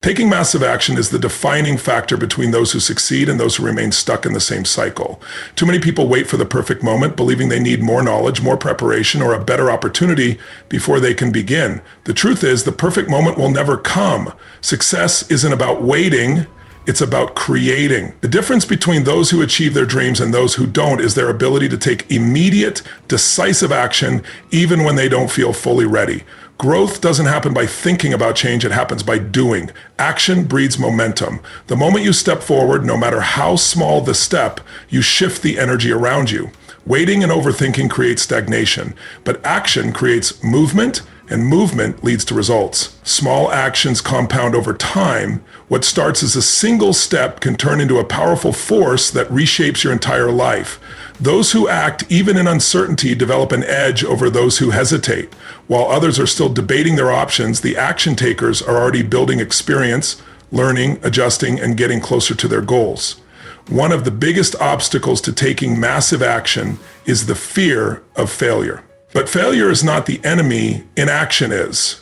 Taking massive action is the defining factor between those who succeed and those who remain stuck in the same cycle. Too many people wait for the perfect moment, believing they need more knowledge, more preparation, or a better opportunity before they can begin. The truth is, the perfect moment will never come. Success isn't about waiting, it's about creating. The difference between those who achieve their dreams and those who don't is their ability to take immediate, decisive action even when they don't feel fully ready. Growth doesn't happen by thinking about change, it happens by doing. Action breeds momentum. The moment you step forward, no matter how small the step, you shift the energy around you. Waiting and overthinking creates stagnation, but action creates movement, and movement leads to results. Small actions compound over time. What starts as a single step can turn into a powerful force that reshapes your entire life. Those who act, even in uncertainty, develop an edge over those who hesitate. While others are still debating their options, the action takers are already building experience, learning, adjusting, and getting closer to their goals. One of the biggest obstacles to taking massive action is the fear of failure. But failure is not the enemy, inaction is.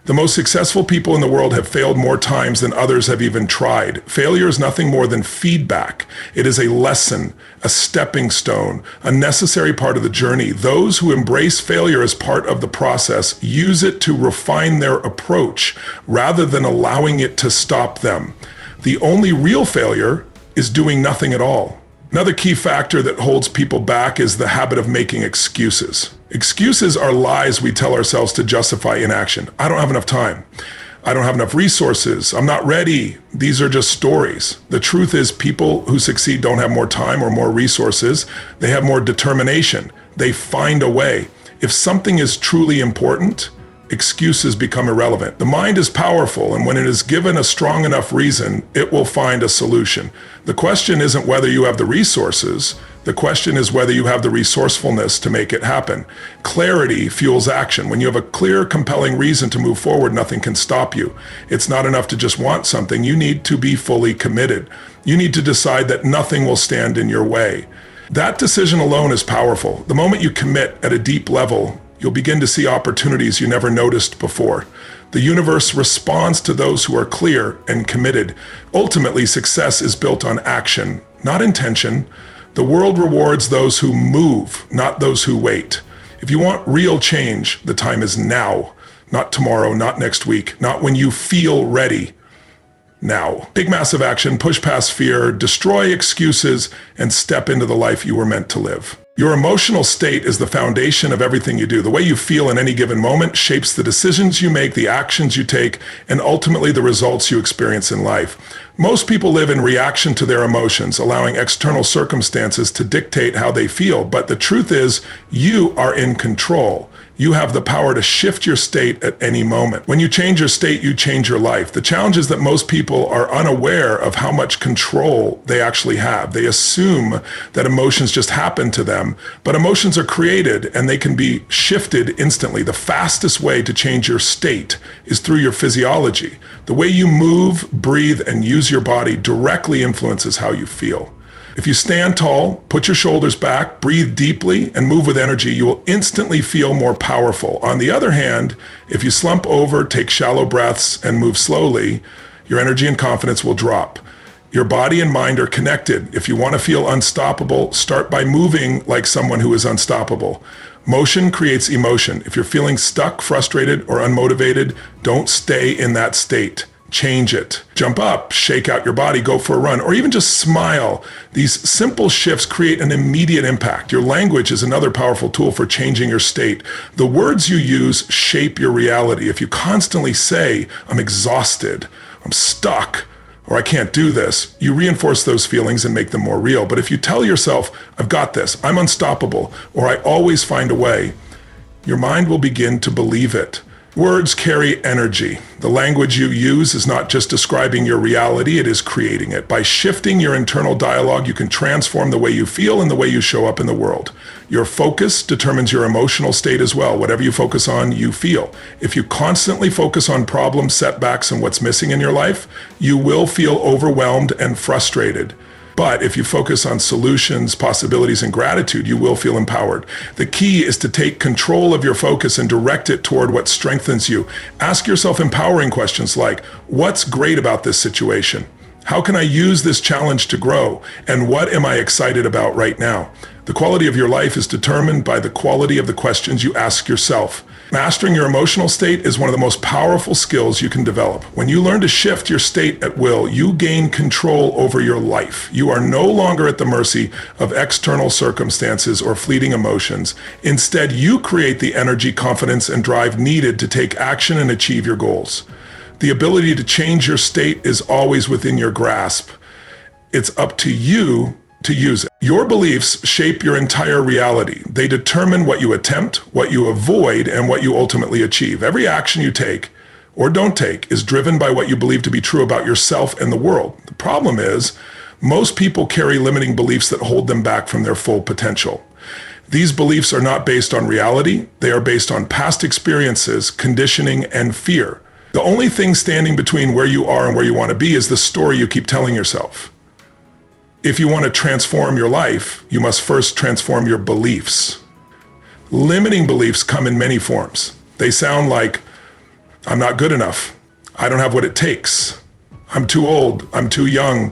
The most successful people in the world have failed more times than others have even tried. Failure is nothing more than feedback. It is a lesson, a stepping stone, a necessary part of the journey. Those who embrace failure as part of the process use it to refine their approach rather than allowing it to stop them. The only real failure is doing nothing at all. Another key factor that holds people back is the habit of making excuses. Excuses are lies we tell ourselves to justify inaction. I don't have enough time. I don't have enough resources. I'm not ready. These are just stories. The truth is, people who succeed don't have more time or more resources. They have more determination. They find a way. If something is truly important, excuses become irrelevant. The mind is powerful, and when it is given a strong enough reason, it will find a solution. The question isn't whether you have the resources. The question is whether you have the resourcefulness to make it happen. Clarity fuels action. When you have a clear, compelling reason to move forward, nothing can stop you. It's not enough to just want something. You need to be fully committed. You need to decide that nothing will stand in your way. That decision alone is powerful. The moment you commit at a deep level, you'll begin to see opportunities you never noticed before. The universe responds to those who are clear and committed. Ultimately, success is built on action, not intention. The world rewards those who move, not those who wait. If you want real change, the time is now, not tomorrow, not next week, not when you feel ready. Now. Take massive action, push past fear, destroy excuses, and step into the life you were meant to live. Your emotional state is the foundation of everything you do. The way you feel in any given moment shapes the decisions you make, the actions you take, and ultimately the results you experience in life. Most people live in reaction to their emotions, allowing external circumstances to dictate how they feel. But the truth is, you are in control. You have the power to shift your state at any moment. When you change your state, you change your life. The challenge is that most people are unaware of how much control they actually have. They assume that emotions just happen to them, but emotions are created and they can be shifted instantly. The fastest way to change your state is through your physiology. The way you move, breathe, and use your body directly influences how you feel. If you stand tall, put your shoulders back, breathe deeply, and move with energy, you will instantly feel more powerful. On the other hand, if you slump over, take shallow breaths, and move slowly, your energy and confidence will drop. Your body and mind are connected. If you want to feel unstoppable, start by moving like someone who is unstoppable. Motion creates emotion. If you're feeling stuck, frustrated, or unmotivated, don't stay in that state. Change it. Jump up, shake out your body, go for a run, or even just smile. These simple shifts create an immediate impact. Your language is another powerful tool for changing your state. The words you use shape your reality. If you constantly say, "I'm exhausted," "I'm stuck," or "I can't do this," you reinforce those feelings and make them more real. But if you tell yourself, "I've got this," "I'm unstoppable," or "I always find a way," your mind will begin to believe it. Words carry energy. The language you use is not just describing your reality, it is creating it. By shifting your internal dialogue, you can transform the way you feel and the way you show up in the world. Your focus determines your emotional state as well. Whatever you focus on, you feel. If you constantly focus on problems, setbacks, and what's missing in your life, you will feel overwhelmed and frustrated. But if you focus on solutions, possibilities, and gratitude, you will feel empowered. The key is to take control of your focus and direct it toward what strengthens you. Ask yourself empowering questions like, what's great about this situation? How can I use this challenge to grow? And what am I excited about right now? The quality of your life is determined by the quality of the questions you ask yourself. Mastering your emotional state is one of the most powerful skills you can develop. When you learn to shift your state at will, you gain control over your life. You are no longer at the mercy of external circumstances or fleeting emotions. Instead, you create the energy, confidence, and drive needed to take action and achieve your goals. The ability to change your state is always within your grasp. It's up to you to use it. Your beliefs shape your entire reality. They determine what you attempt, what you avoid, and what you ultimately achieve. Every action you take or don't take is driven by what you believe to be true about yourself and the world. The problem is, most people carry limiting beliefs that hold them back from their full potential. These beliefs are not based on reality. They are based on past experiences, conditioning, and fear. The only thing standing between where you are and where you want to be is the story you keep telling yourself. If you want to transform your life, you must first transform your beliefs. Limiting beliefs come in many forms. They sound like, I'm not good enough. I don't have what it takes. I'm too old. I'm too young.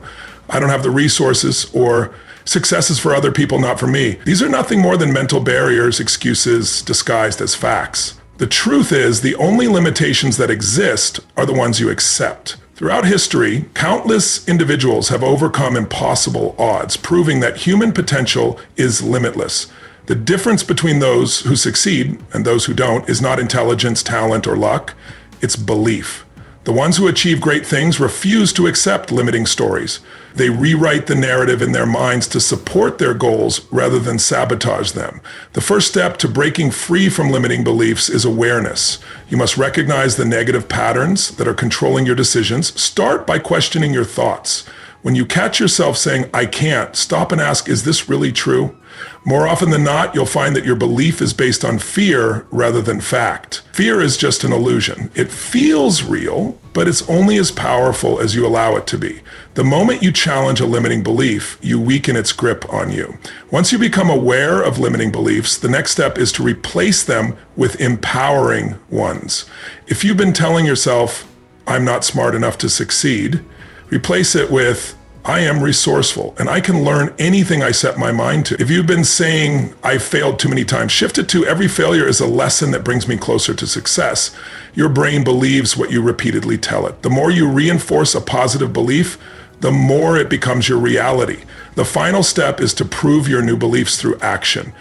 I don't have the resources, or success is for other people, not for me. These are nothing more than mental barriers, excuses disguised as facts. The truth is, the only limitations that exist are the ones you accept. Throughout history, countless individuals have overcome impossible odds, proving that human potential is limitless. The difference between those who succeed and those who don't is not intelligence, talent, or luck. It's belief. The ones who achieve great things refuse to accept limiting stories. They rewrite the narrative in their minds to support their goals rather than sabotage them. The first step to breaking free from limiting beliefs is awareness. You must recognize the negative patterns that are controlling your decisions. Start by questioning your thoughts. When you catch yourself saying, I can't, stop and ask, is this really true? More often than not, you'll find that your belief is based on fear rather than fact. Fear is just an illusion. It feels real, but it's only as powerful as you allow it to be. The moment you challenge a limiting belief, you weaken its grip on you. Once you become aware of limiting beliefs, the next step is to replace them with empowering ones. If you've been telling yourself, I'm not smart enough to succeed, replace it with, I am resourceful and I can learn anything I set my mind to. If you've been saying, I failed too many times, shift it to, every failure is a lesson that brings me closer to success. Your brain believes what you repeatedly tell it. The more you reinforce a positive belief, the more it becomes your reality. The final step is to prove your new beliefs through action.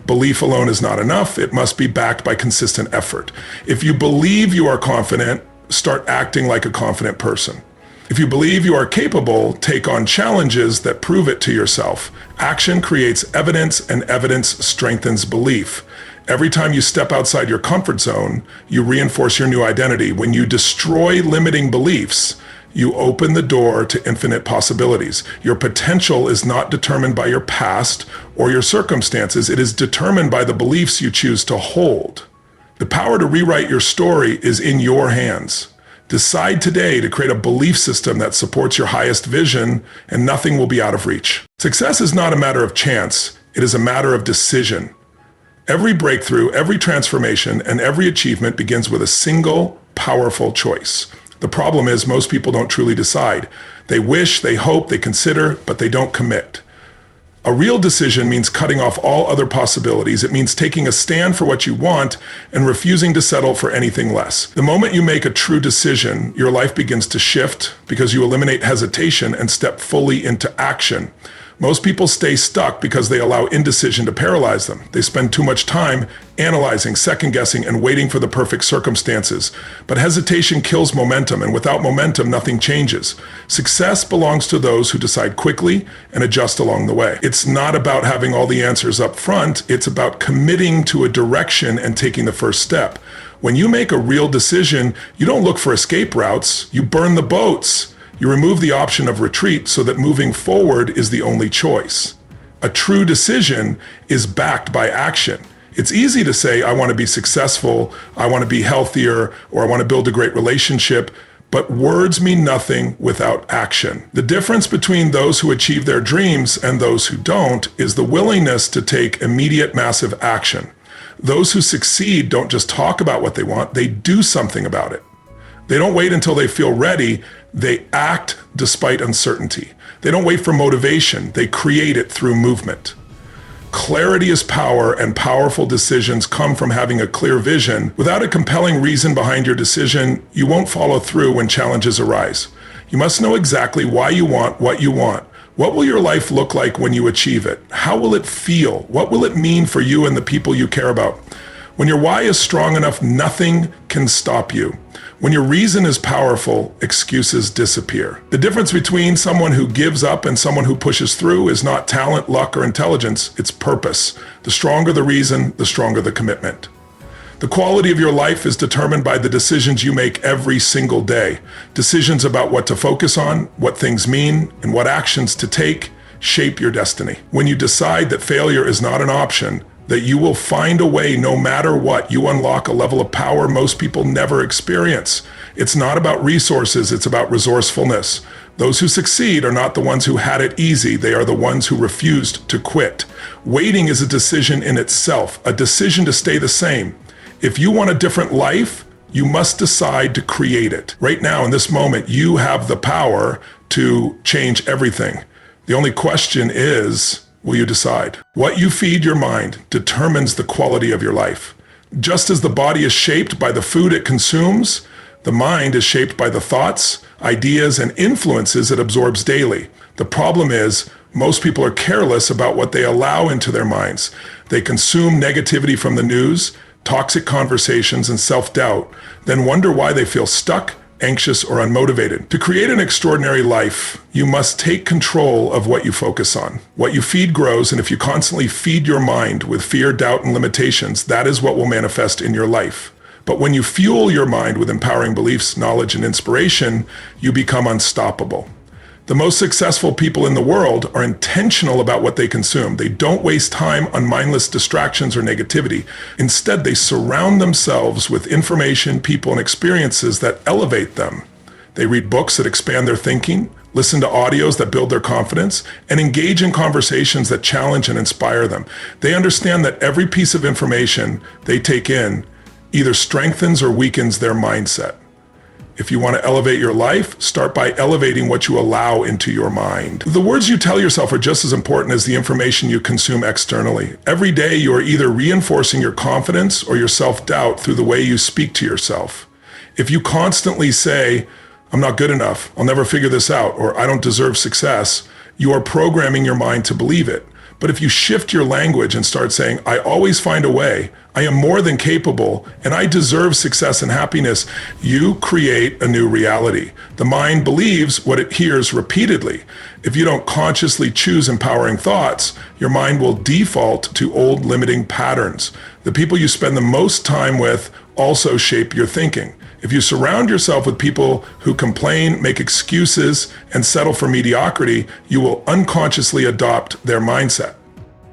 Belief alone is not enough. It must be backed by consistent effort. If you believe you are confident, start acting like a confident person. If you believe you are capable, take on challenges that prove it to yourself. Action creates evidence, and evidence strengthens belief. Every time you step outside your comfort zone, you reinforce your new identity. When you destroy limiting beliefs, you open the door to infinite possibilities. Your potential is not determined by your past or your circumstances. It is determined by the beliefs you choose to hold. The power to rewrite your story is in your hands. Decide today to create a belief system that supports your highest vision, and nothing will be out of reach. Success is not a matter of chance. It is a matter of decision. Every breakthrough, every transformation, and every achievement begins with a single, powerful choice. The problem is most people don't truly decide. They wish, they hope, they consider, but they don't commit. A real decision means cutting off all other possibilities. It means taking a stand for what you want and refusing to settle for anything less. The moment you make a true decision, your life begins to shift because you eliminate hesitation and step fully into action. Most people stay stuck because they allow indecision to paralyze them. They spend too much time analyzing, second-guessing, and waiting for the perfect circumstances. But hesitation kills momentum, and without momentum, nothing changes. Success belongs to those who decide quickly and adjust along the way. It's not about having all the answers up front. It's about committing to a direction and taking the first step. When you make a real decision, you don't look for escape routes. You burn the boats. You remove the option of retreat so that moving forward is the only choice. A true decision is backed by action. It's easy to say, I want to be successful, I want to be healthier, or I want to build a great relationship, But words mean nothing without action. The difference between those who achieve their dreams and those who don't is the willingness to take immediate massive action. Those who succeed don't just talk about what they want, they do something about it. They don't wait until they feel ready, they act despite uncertainty. They don't wait for motivation, they create it through movement. Clarity is power, and powerful decisions come from having a clear vision. Without a compelling reason behind your decision, you won't follow through when challenges arise. You must know exactly why you want what you want. What will your life look like when you achieve it? How will it feel? What will it mean for you and the people you care about? When your why is strong enough, nothing can stop you. When your reason is powerful, excuses disappear. The difference between someone who gives up and someone who pushes through is not talent, luck, or intelligence, it's purpose. The stronger the reason, the stronger the commitment. The quality of your life is determined by the decisions you make every single day. Decisions about what to focus on, what things mean, and what actions to take shape your destiny. When you decide that failure is not an option, that you will find a way no matter what, you unlock a level of power most people never experience. It's not about resources, it's about resourcefulness. Those who succeed are not the ones who had it easy, they are the ones who refused to quit. Waiting is a decision in itself, a decision to stay the same. If you want a different life, you must decide to create it. Right now, in this moment, you have the power to change everything. The only question is, will you decide? What you feed your mind determines the quality of your life. Just as the body is shaped by the food it consumes, the mind is shaped by the thoughts, ideas, and influences it absorbs daily. The problem is, most people are careless about what they allow into their minds. They consume negativity from the news, toxic conversations, and self-doubt, then wonder why they feel stuck, anxious, or unmotivated. To create an extraordinary life, you must take control of what you focus on. What you feed grows, and if you constantly feed your mind with fear, doubt, and limitations, that is what will manifest in your life. But when you fuel your mind with empowering beliefs, knowledge, and inspiration, you become unstoppable. The most successful people in the world are intentional about what they consume. They don't waste time on mindless distractions or negativity. Instead, they surround themselves with information, people, and experiences that elevate them. They read books that expand their thinking, listen to audios that build their confidence, and engage in conversations that challenge and inspire them. They understand that every piece of information they take in either strengthens or weakens their mindset. If you want to elevate your life, start by elevating what you allow into your mind. The words you tell yourself are just as important as the information you consume externally. Every day, you are either reinforcing your confidence or your self-doubt through the way you speak to yourself. If you constantly say, "I'm not good enough, I'll never figure this out," or "I don't deserve success," you are programming your mind to believe it. But if you shift your language and start saying, "I always find a way, I am more than capable, and I deserve success and happiness," you create a new reality. The mind believes what it hears repeatedly. If you don't consciously choose empowering thoughts, your mind will default to old limiting patterns. The people you spend the most time with also shape your thinking. If you surround yourself with people who complain, make excuses, and settle for mediocrity, you will unconsciously adopt their mindset.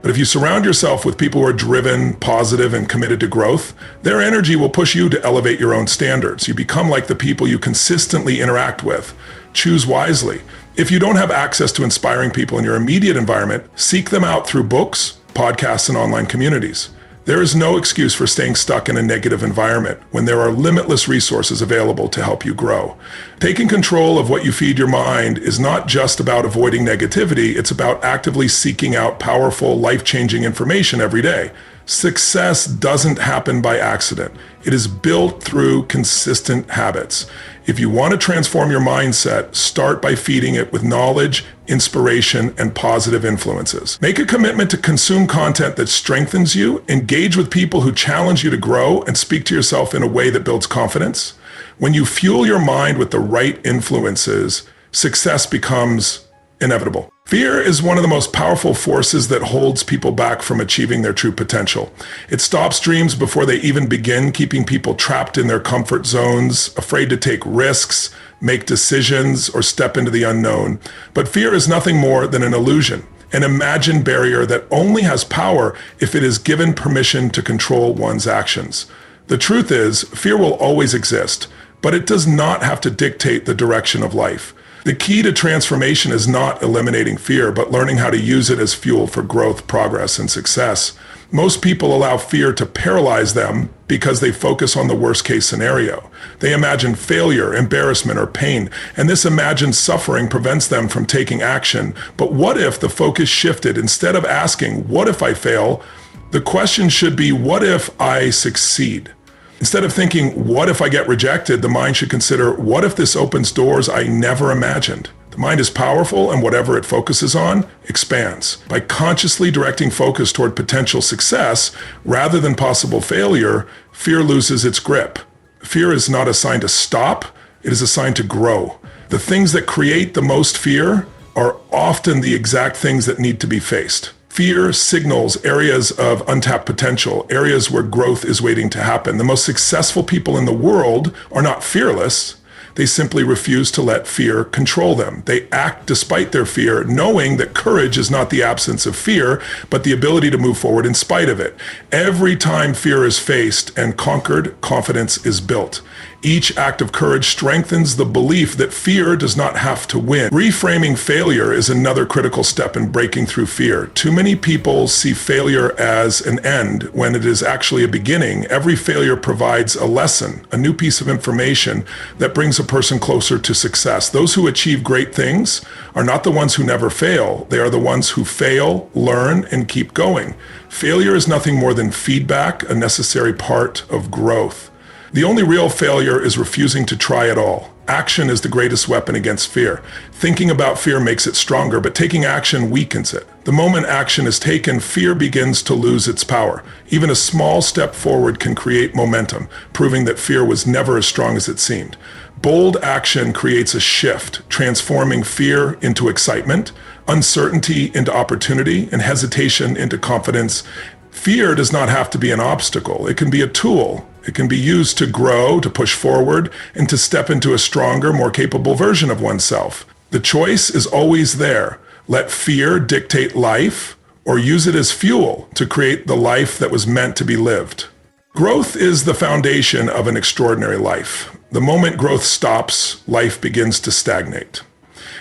But if you surround yourself with people who are driven, positive, and committed to growth, their energy will push you to elevate your own standards. You become like the people you consistently interact with. Choose wisely. If you don't have access to inspiring people in your immediate environment, seek them out through books, podcasts, and online communities. There is no excuse for staying stuck in a negative environment when there are limitless resources available to help you grow. Taking control of what you feed your mind is not just about avoiding negativity, it's about actively seeking out powerful, life-changing information every day. Success doesn't happen by accident. It is built through consistent habits. If you want to transform your mindset, start by feeding it with knowledge, inspiration, and positive influences. Make a commitment to consume content that strengthens you, engage with people who challenge you to grow, and speak to yourself in a way that builds confidence. When you fuel your mind with the right influences, success becomes inevitable. Fear is one of the most powerful forces that holds people back from achieving their true potential. It stops dreams before they even begin, keeping people trapped in their comfort zones, afraid to take risks, make decisions, or step into the unknown. But fear is nothing more than an illusion, an imagined barrier that only has power if it is given permission to control one's actions. The truth is, fear will always exist. but it does not have to dictate the direction of life. The key to transformation is not eliminating fear, but learning how to use it as fuel for growth, progress, and success. Most people allow fear to paralyze them because they focus on the worst-case scenario. They imagine failure, embarrassment, or pain, and this imagined suffering prevents them from taking action. But what if the focus shifted? Instead of asking, "What if I fail?" the question should be, "What if I succeed?" Instead of thinking, "What if I get rejected?" the mind should consider, "What if this opens doors I never imagined?" The mind is powerful, and whatever it focuses on expands. By consciously directing focus toward potential success rather than possible failure, fear loses its grip. Fear is not a sign to stop, it is a sign to grow. The things that create the most fear are often the exact things that need to be faced. Fear signals areas of untapped potential, areas where growth is waiting to happen. The most successful people in the world are not fearless. They simply refuse to let fear control them. They act despite their fear, knowing that courage is not the absence of fear, but the ability to move forward in spite of it. Every time fear is faced and conquered, confidence is built. Each act of courage strengthens the belief that fear does not have to win. Reframing failure is another critical step in breaking through fear. Too many people see failure as an end when it is actually a beginning. Every failure provides a lesson, a new piece of information that brings a person closer to success. Those who achieve great things are not the ones who never fail. They are the ones who fail, learn, and keep going. Failure is nothing more than feedback, a necessary part of growth. The only real failure is refusing to try at all. Action is the greatest weapon against fear. Thinking about fear makes it stronger, but taking action weakens it. The moment action is taken, fear begins to lose its power. Even a small step forward can create momentum, proving that fear was never as strong as it seemed. Bold action creates a shift, transforming fear into excitement, uncertainty into opportunity, and hesitation into confidence. Fear does not have to be an obstacle. It can be a tool. It can be used to grow, to push forward, and to step into a stronger, more capable version of oneself. The choice is always there. Let fear dictate life, or use it as fuel to create the life that was meant to be lived. Growth is the foundation of an extraordinary life. The moment growth stops, life begins to stagnate.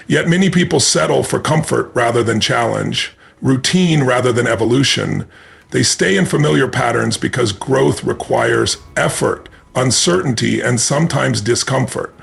Yet many people settle for comfort rather than challenge, routine rather than evolution. They stay in familiar patterns because growth requires effort, uncertainty, and sometimes discomfort.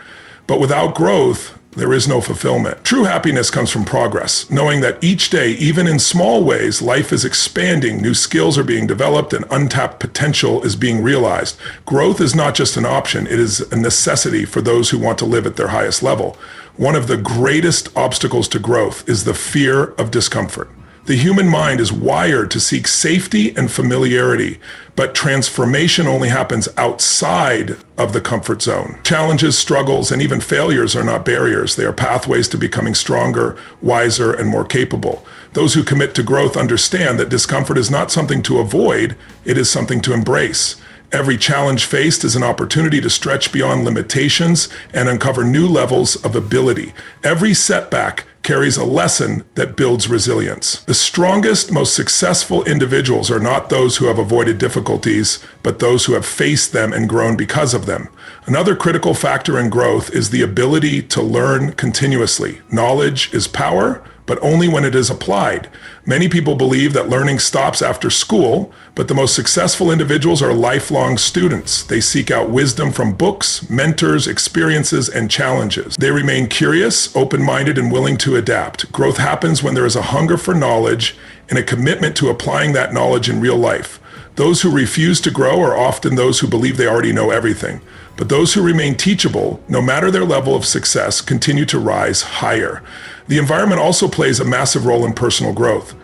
But without growth, there is no fulfillment. True happiness comes from progress, knowing that each day, even in small ways, life is expanding, new skills are being developed, and untapped potential is being realized. Growth is not just an option, it is a necessity for those who want to live at their highest level. One of the greatest obstacles to growth is the fear of discomfort. The human mind is wired to seek safety and familiarity, but transformation only happens outside of the comfort zone. Challenges, struggles, and even failures are not barriers. They are pathways to becoming stronger, wiser, and more capable. Those who commit to growth understand that discomfort is not something to avoid, it is something to embrace. Every challenge faced is an opportunity to stretch beyond limitations and uncover new levels of ability. Every setback carries a lesson that builds resilience. The strongest, most successful individuals are not those who have avoided difficulties, but those who have faced them and grown because of them. Another critical factor in growth is the ability to learn continuously. Knowledge is power, but only when it is applied. Many people believe that learning stops after school, but the most successful individuals are lifelong students. They seek out wisdom from books, mentors, experiences, and challenges. They remain curious, open-minded, and willing to adapt. Growth happens when there is a hunger for knowledge and a commitment to applying that knowledge in real life. Those who refuse to grow are often those who believe they already know everything. But those who remain teachable, no matter their level of success, continue to rise higher. The environment also plays a massive role in personal growth.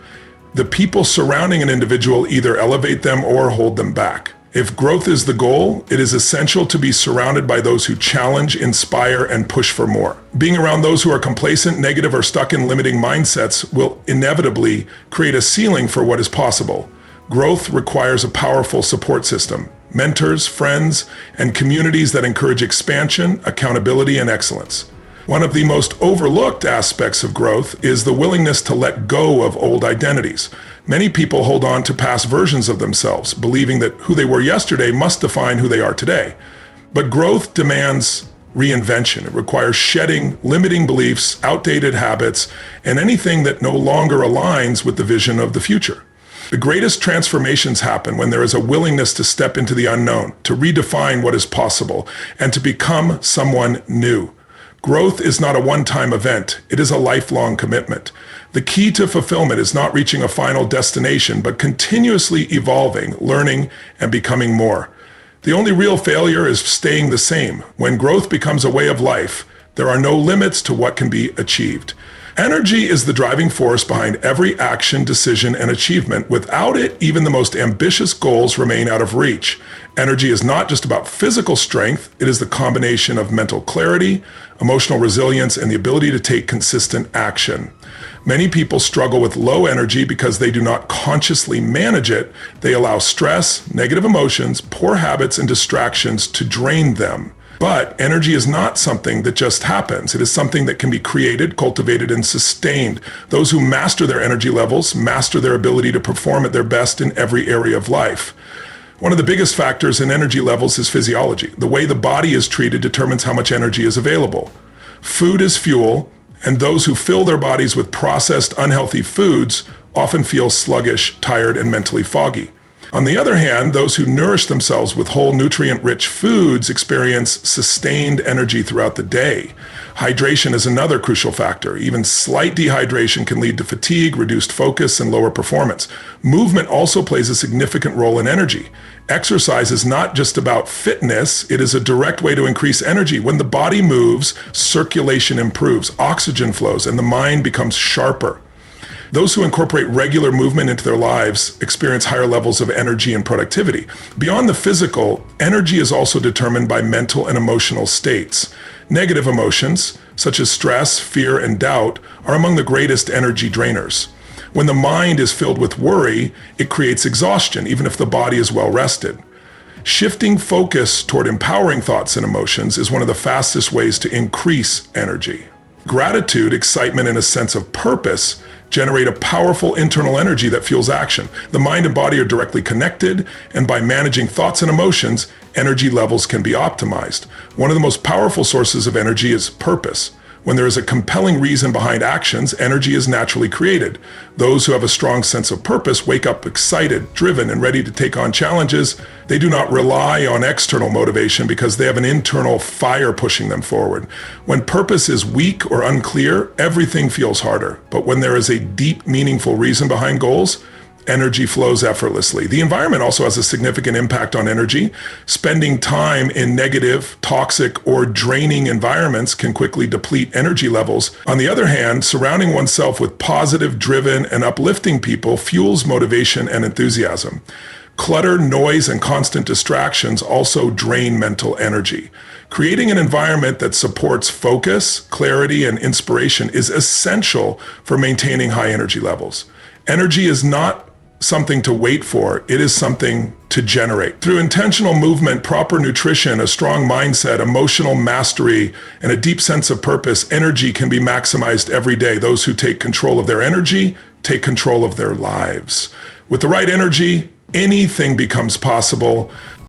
The people surrounding an individual either elevate them or hold them back. If growth is the goal, it is essential to be surrounded by those who challenge, inspire, and push for more. Being around those who are complacent, negative, or stuck in limiting mindsets will inevitably create a ceiling for what is possible. Growth requires a powerful support system, mentors, friends, and communities that encourage expansion, accountability, and excellence. One of the most overlooked aspects of growth is the willingness to let go of old identities. Many people hold on to past versions of themselves, believing that who they were yesterday must define who they are today. But growth demands reinvention. It requires shedding limiting beliefs, outdated habits, and anything that no longer aligns with the vision of the future. The greatest transformations happen when there is a willingness to step into the unknown, to redefine what is possible, and to become someone new. Growth is not a one-time event. It is a lifelong commitment. The key to fulfillment is not reaching a final destination, but continuously evolving, learning, and becoming more. The only real failure is staying the same. When growth becomes a way of life, there are no limits to what can be achieved. Energy is the driving force behind every action, decision, and achievement. Without it, even the most ambitious goals remain out of reach. Energy is not just about physical strength, it is the combination of mental clarity, emotional resilience, and the ability to take consistent action. Many people struggle with low energy because they do not consciously manage it. They allow stress, negative emotions, poor habits, and distractions to drain them. But energy is not something that just happens. It is something that can be created, cultivated, and sustained. Those who master their energy levels master their ability to perform at their best in every area of life. One of the biggest factors in energy levels is physiology. The way the body is treated determines how much energy is available. Food is fuel, and those who fill their bodies with processed, unhealthy foods often feel sluggish, tired, and mentally foggy. On the other hand, those who nourish themselves with whole nutrient-rich foods experience sustained energy throughout the day. Hydration is another crucial factor. Even slight dehydration can lead to fatigue, reduced focus, and lower performance. Movement also plays a significant role in energy. Exercise is not just about fitness, it is a direct way to increase energy. When the body moves, circulation improves, oxygen flows, and the mind becomes sharper. Those who incorporate regular movement into their lives experience higher levels of energy and productivity. Beyond the physical, energy is also determined by mental and emotional states. Negative emotions, such as stress, fear, and doubt, are among the greatest energy drainers. When the mind is filled with worry, it creates exhaustion, even if the body is well rested. Shifting focus toward empowering thoughts and emotions is one of the fastest ways to increase energy. Gratitude, excitement, and a sense of purpose generate a powerful internal energy that fuels action. The mind and body are directly connected, and by managing thoughts and emotions, energy levels can be optimized. One of the most powerful sources of energy is purpose. When there is a compelling reason behind actions, energy is naturally created. Those who have a strong sense of purpose wake up excited, driven, and ready to take on challenges. They do not rely on external motivation because they have an internal fire pushing them forward. When purpose is weak or unclear, everything feels harder. But when there is a deep, meaningful reason behind goals, energy flows effortlessly. The environment also has a significant impact on energy. Spending time in negative, toxic, or draining environments can quickly deplete energy levels. On the other hand, surrounding oneself with positive, driven, and uplifting people fuels motivation and enthusiasm. Clutter, noise, and constant distractions also drain mental energy. Creating an environment that supports focus, clarity, and inspiration is essential for maintaining high energy levels. Energy is not something to wait for, it is something to generate. Through intentional movement, proper nutrition, a strong mindset, emotional mastery, and a deep sense of purpose, energy can be maximized every day. Those who take control of their energy take control of their lives. With the right energy, anything becomes possible.